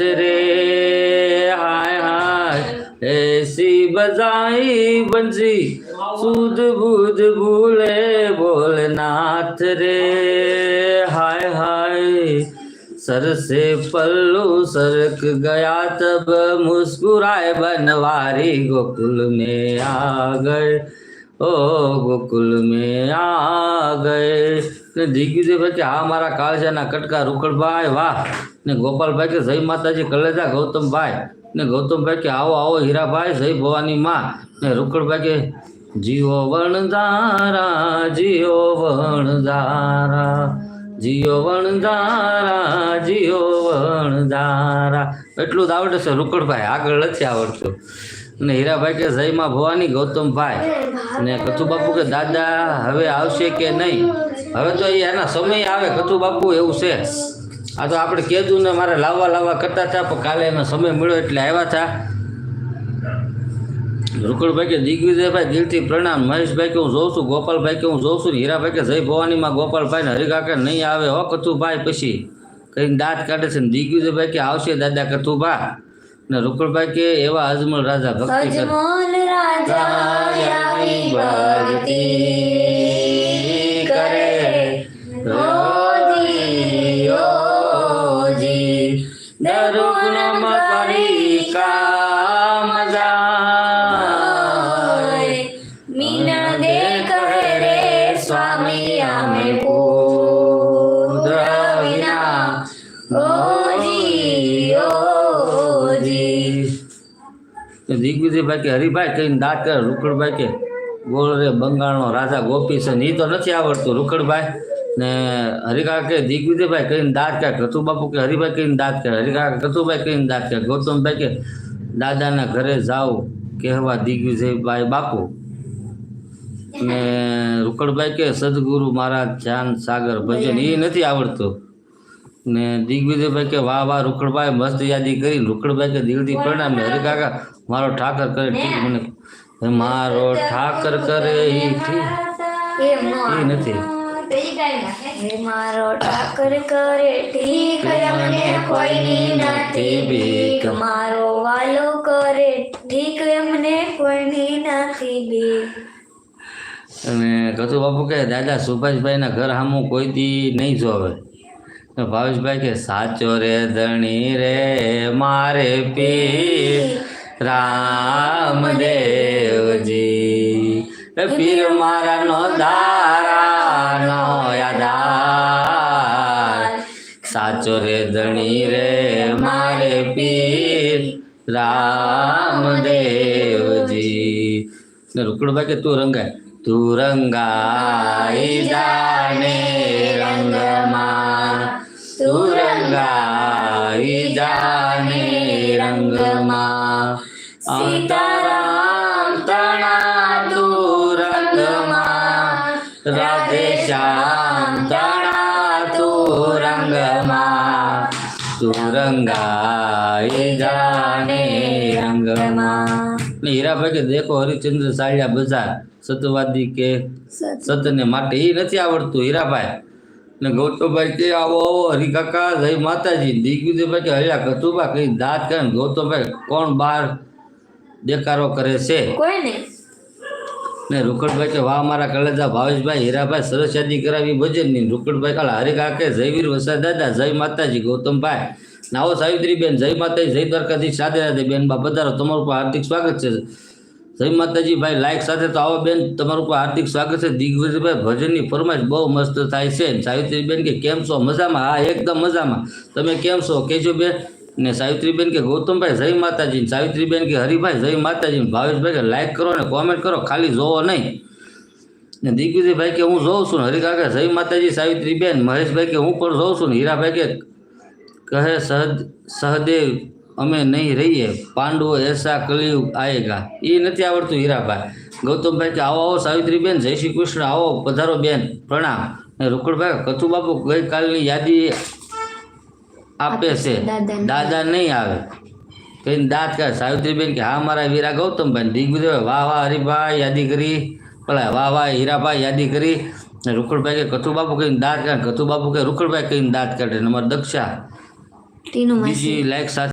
रे हाय हाय ऐसी बजाई बंसी सूद बूद भूले भोलेनाथ रे हाय हाय सर से पल्लू सरक गया तब मुस्कुराए बनवारी गोकुल में आ गए ओ गोकुल में आ गए ને દિગ્વિજયભાઈ કે હા મારા કાળજાના કટકા રૂકડભાઈ વાહ ને ગોપાલભાઈ કે જય માતાજી કલેજા ગૌતમભાઈ ને ગૌતમભાઈ કે આવો આવો હીરાભાઈ જય ભવાની માં ને રૂકડભાઈ કે જીઓ વણધારા જીઓ વણધારા જીઓ વણધારા જીઓ વણધારા એટલું જ આવડે છે રૂકડભાઈ, આગળ નથી આવડતું. ને હીરાભાઈ કે જય માં ભવાની ગૌતમભાઈ ને કથુ બાપુ કે દાદા હવે આવશે કે નહીં? હવે તો એના સમય આવે કથુ બાપુ, એવું છે. આ તો આપણે કીધું ને મારે લાવવા કરતા હતા, પણ કાલે એનો સમય મળ્યો એટલે આવ્યા હતા. રૂકડભાઈ કે દિગ્વિજયભાઈ દિલથી પ્રણામ. મહેશભાઈ કે હું જોઉં છું. ગોપાલભાઈ કે હું જોઉં છું. હીરાભાઈ કે જય ભવાનીમાં ગોપાલભાઈ ને હરિકાકા નહીં આવે હો કથુભાઈ પછી કઈ દાંત કાઢે છે. દિગ્વિજયભાઈ કે આવશે દાદા કથુભા ને રૂકડભાઈ કે એવા અજમલ રાજા ભક્તિ કરે દિગ્વિજયભાઈ કે હરિભાઈ કહીને દાંત કરે. રૂકડભાઈ કે બોલ રે બંગાળનો રાજા ગોપી છે એ તો નથી આવડતું રૂકડભાઈ ને હરિકાકા કે દિગ્વિજયભાઈ કહીને દાંત કરે. કથુબાપુ કે હરિભાઈ કહીને દાંત કરે. હરિકાકા કથુભાઈ કહીને દાંત કરે. ગૌતમભાઈ કે દાદાના ઘરે જાઓ કહેવા દિગ્વિજયભાઈ બાપુ ને રૂકડભાઈ કે સદગુરુ મહારાજ ધ્યાન સાગર ભજન એ નથી આવડતું ને દિગ્વિજયભાઈ કે વાહ વાહ રૂકડભાઈ મસ્ત યાદી કરી. રૂકડભાઈ કે દિલથી પ્રણામ ને હરિકાકા મારો ઠાકર કરે ઠીક મને મારો ઠાકર કરે એ ઠીક એ નથી મારો ઠાકર કરે ઠીક મને કોઈની નથી બીક મારો વાલો કરે ઠીક મને કોઈની નથી બીક. અને કથુ બાપુ કે દાદા સુભાષભાઈના ઘર સામું કોઈ દી નહીં જોવે. ભાવેશભાઈ કે સાચો રે ધણી રે મારે પીર રામદેવજી પીર મારા નો દારા નો યાદાર સાચો રે ધણી રે મારે પીર રામદેવજી. ને રૂકડભાઈ કે તું રંગાય તું રંગાઈ જાને રંગમાં તું રંગાઈ જાને રંગમાં સીતારામ તણા તું રંગમાં રાધે શ્યામ તણા તું રંગમાં તું રંગાઈ જાને રંગમાં. ને હીરાભાઈ કે દેખો હરિચંદ્ર સાળિયા બજાર સતવાદી કે સતને માટે એ નથી આવડતું હીરાભાઈ ને ગૌતમભાઈ કે આવો આવો હરિકાકા જય માતાજી. દિગ્વિજયભાઈ કે હરિયા કથુભા કઈ દાંત કરે. ગૌતમભાઈ કોણ બાર દેકારો કરે છે ને રૂકડભાઈ કે વાહ મારા કલેજા ભાવેશભાઈ હીરાભાઈ સરસ યાદી કરાવી ભજનની. રૂકડભાઈ કાલા હરિકાકા કે જયવીર વસા દાદા જય માતાજી. ગૌતમભાઈ નાવો સાવિત્રીબેન જય માતાજી. જય દ્વારકાધીશ રાધે રાધે બેન બા પધારો તમારું પર હાર્દિક સ્વાગત છે. જય માતાજી ભાઈ લાઈક સાથે તો આવો બેન તમારું પર હાર્દિક સ્વાગત છે. દિગ્વિજયભાઈ ભજનની ફરમાઈશ બહુ મસ્ત થાય છે. સાવિત્રીબેન કે કેમ છો મજામાં? હા એકદમ મજામાં, તમે કેમ છો કહેજો બેન. ને સાવિત્રીબેન કે ગૌતમભાઈ જય માતાજી. સાવિત્રીબેન કે હરિભાઈ જય માતાજી. ભાવેશભાઈ કે લાઈક કરો ને કોમેન્ટ કરો ખાલી જોવો નહીં. ને દિગ્વિજયભાઈ કે હું જોઉં છું. હરિકાકા જય માતાજી. સાવિત્રીબેન મહેશભાઈ કે હું પણ જોઉં છું. ને હીરાભાઈ કે કહે સહદેવ અમે નહીં રહીએ પાંડવો એસા કલયુગ આયેગા એ નથી આવડતું હીરાભાઈ. ગૌતમભાઈ કે આવો આવો સાવિત્રીબેન જય શ્રી કૃષ્ણ આવો પધારો બેન પ્રણામ. ને રૂકડભાઈ કથુબાપુ ગઈકાલની યાદી આપે છે દાદા નહીં આવે કહીને દાંત કાઢે. સાવિત્રીબેન કે હા મારા વીરા ગૌતમભાઈ. દિગ્વિજયભાઈ વાહ વાહ હરિભાઈ યાદી કરી ભલા વાહ વાહ હીરાભાઈ યાદી કરી. રૂકડભાઈ કે કથુબાપુ કહીને દાંત કાઢે. કથુબાપુ કે રૂકડભાઈ કહીને દાંત કાઢે. નંબર દક્ષા ટીનુ માસી બીજી લાઈક સાથે